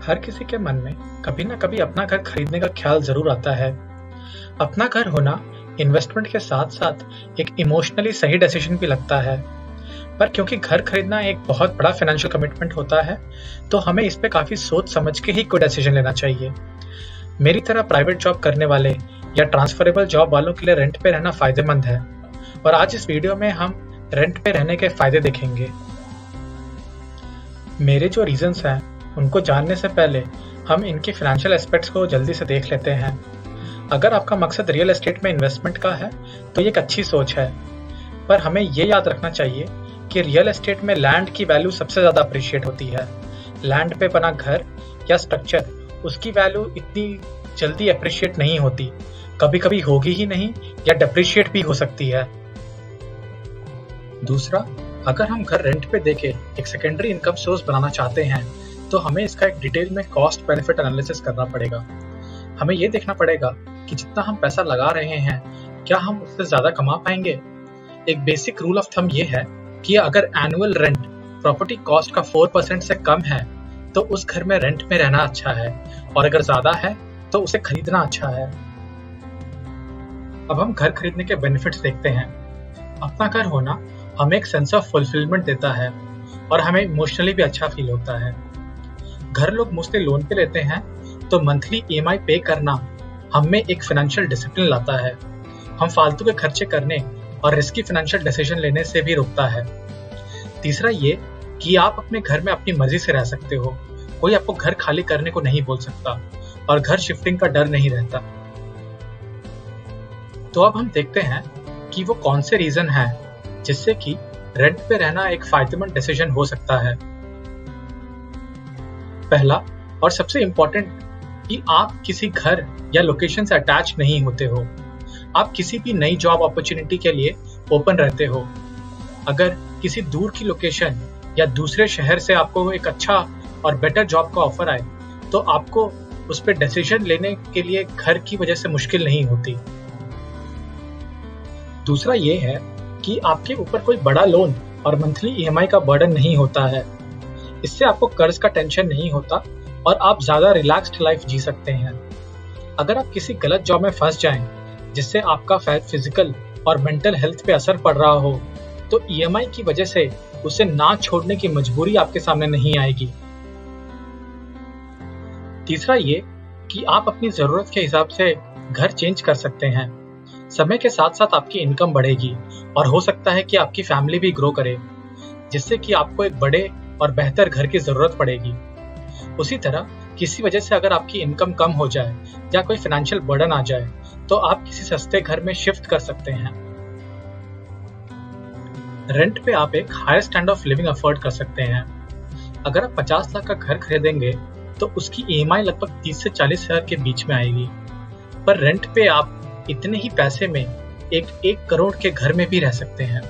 हर किसी के मन में कभी ना कभी अपना घर खरीदने का ख्याल जरूर आता है। अपना घर होना इन्वेस्टमेंट के साथ साथ एक इमोशनली सही डिसीजन भी लगता है। पर क्योंकि घर खरीदना एक बहुत बड़ा फाइनेंशियल कमिटमेंट होता है, तो हमें इस पे काफी सोच समझ के ही कोई डिसीजन लेना चाहिए। मेरी तरह प्राइवेट जॉब करने वाले या ट्रांसफरेबल जॉब वालों के लिए रेंट पे रहना फायदेमंद है, और आज इस वीडियो में हम रेंट पे रहने के फायदे देखेंगे। मेरे जो रीजंस हैं उनको जानने से पहले हम इनके फाइनेंशियल एस्पेक्ट्स को जल्दी से देख लेते हैं। अगर आपका मकसद रियल एस्टेट में इन्वेस्टमेंट का है तो ये एक अच्छी सोच है, पर हमें ये याद रखना चाहिए कि रियल एस्टेट में लैंड की वैल्यू सबसे ज़्यादा अप्रिशिएट होती है। लैंड पे बना घर या स्ट्रक्चर, उसकी वैल्यू इतनी जल्दी अप्रिशिएट नहीं होती, कभी कभी होगी ही नहीं या डिप्रिशिएट भी हो सकती है। दूसरा, अगर हम घर रेंट पे देके एक सेकेंडरी इनकम सोर्स बनाना चाहते हैं तो हमें इसका एक डिटेल में कॉस्ट बेनिफिट एनालिसिस करना पड़ेगा। हमें ये देखना पड़ेगा कि जितना हम पैसा लगा रहे हैं क्या हम उससे ज़्यादा कमा पाएंगे। एक बेसिक रूल ऑफ थंब ये है कि अगर एनुअल रेंट प्रॉपर्टी कॉस्ट का 4% से कम है तो उस घर में रेंट में रहना अच्छा है, और अगर ज़्यादा है तो उसे खरीदना अच्छा है। अब हम घर खरीदने के बेनिफिट्स देखते हैं। अपना घर होना हमें एक सेंस ऑफ फुलफिलमेंट देता है और हमें इमोशनली भी अच्छा फील होता है। घर लोग मोस्टली लोन पे लेते हैं तो मंथली ईएमआई पे करना हमें एक फाइनेंशियल डिसिप्लिन लाता है। हम फालतू के खर्चे करने और रिस्की फाइनेंशियल डिसीजन लेने से भी रोकता है। तीसरा ये कि आप अपने घर में अपनी मर्जी से रह सकते हो, कोई आपको घर खाली करने को नहीं बोल सकता और घर शिफ्टिंग का डर नहीं रहता। तो अब हम देखते हैं कि वो कौन से रीजन हैं जिससे कि रेंट पे रहना एक फायदेमंद डिसीजन हो सकता है। पहला और सबसे इम्पोर्टेंट कि आप किसी घर या लोकेशन से अटैच नहीं होते हो। आप किसी भी नई जॉब अपॉर्चुनिटी के लिए ओपन रहते हो। अगर किसी दूर की लोकेशन या दूसरे शहर से आपको एक अच्छा और बेटर जॉब का ऑफर आए तो आपको उस पर डिसीजन लेने के लिए घर की वजह से मुश्किल नहीं होती। दूसरा ये है कि आपके ऊपर कोई बड़ा लोन और मंथली ईएमआई का बर्डन नहीं होता है। इससे आपको कर्ज का टेंशन नहीं होता और आप ज्यादा रिलैक्स्ड लाइफ जी सकते हैं। अगर आप किसी गलत जॉब में फंस जाएं जिससे आपका फिजिकल और मेंटल हेल्थ पे असर पड़ रहा हो तो ईएमआई की वजह से उसे ना छोड़ने की मजबूरी आपके सामने नहीं आएगी। तीसरा ये कि आप अपनी जरूरत के हिसाब से घर चेंज कर सकते हैं। समय के साथ साथ आपकी इनकम बढ़ेगी और हो सकता है कि आपकी फैमिली भी ग्रो करे, जिससे कि आपको एक बड़े और बेहतर घर की जरूरत पड़ेगी। उसी तरह किसी वजह से अगर आपकी इनकम कम हो जाए या कोई फाइनेंशियल बर्डन आ जाए तो आप किसी सस्ते घर में शिफ्ट कर सकते हैं। रेंट पे आप एक higher standard of living afford कर सकते हैं। अगर आप 50 लाख का घर खरीदेंगे तो उसकी ईएमआई लगभग 30 से 40 हजार के बीच में आएगी, पर रेंट पे आप इतने ही पैसे में एक करोड़ के घर में भी रह सकते हैं।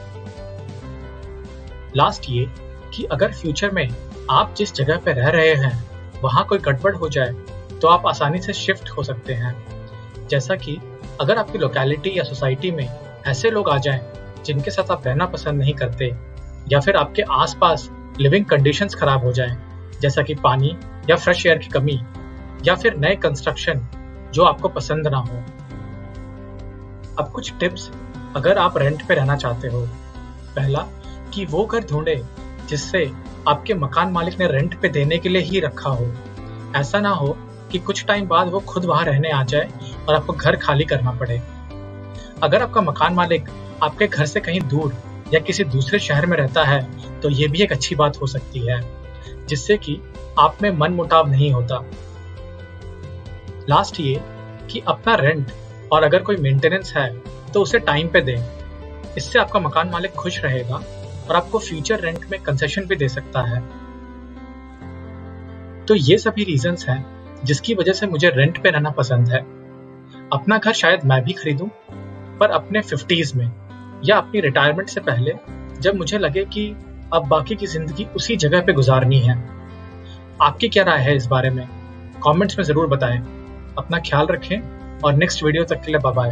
लास्ट ये कि अगर फ्यूचर में आप जिस जगह पे रह रहे हैं वहां कोई गड़बड़ हो जाए तो आप आसानी से शिफ्ट हो सकते हैं। जैसा कि अगर आपकी लोकेलिटी या सोसाइटी में ऐसे लोग आ जाएं जिनके साथ आप रहना पसंद नहीं करते, या फिर आपके आसपास लिविंग कंडीशंस खराब हो जाएं, जैसा कि पानी या फ्रेश एयर की कमी, या फिर नए कंस्ट्रक्शन जो आपको पसंद ना हो। अब कुछ टिप्स अगर आप रेंट पे रहना चाहते हो। पहला कि वो घर ढूंढे जिससे आपके मकान मालिक ने रेंट पे देने के लिए ही रखा हो। ऐसा ना हो कि कुछ टाइम बाद वो खुद वहां रहने आ जाए और आपको घर खाली करना पड़े। अगर आपका मकान मालिक आपके घर से कहीं दूर या किसी दूसरे शहर में रहता है तो ये भी एक अच्छी बात हो सकती है, जिससे कि आप में मन मुटाव नहीं होता। लास्ट ये कि अपना रेंट और अगर कोई मेंटेनेंस है तो उसे टाइम पे दें। इससे आपका मकान मालिक खुश रहेगा और आपको फ्यूचर रेंट में कंसेशन भी दे सकता है। तो ये सभी रीजंस हैं जिसकी वजह से मुझे रेंट पे रहना पसंद है। अपना घर शायद मैं भी खरीदूं, पर अपने 50s में या अपनी रिटायरमेंट से पहले, जब मुझे लगे कि अब बाकी की जिंदगी उसी जगह पे गुजारनी है। आपकी क्या राय है इस बारे में? कमेंट्स में जरूर बताएं। अपना ख्याल रखें और नेक्स्ट वीडियो तक के लिए बाय बाय।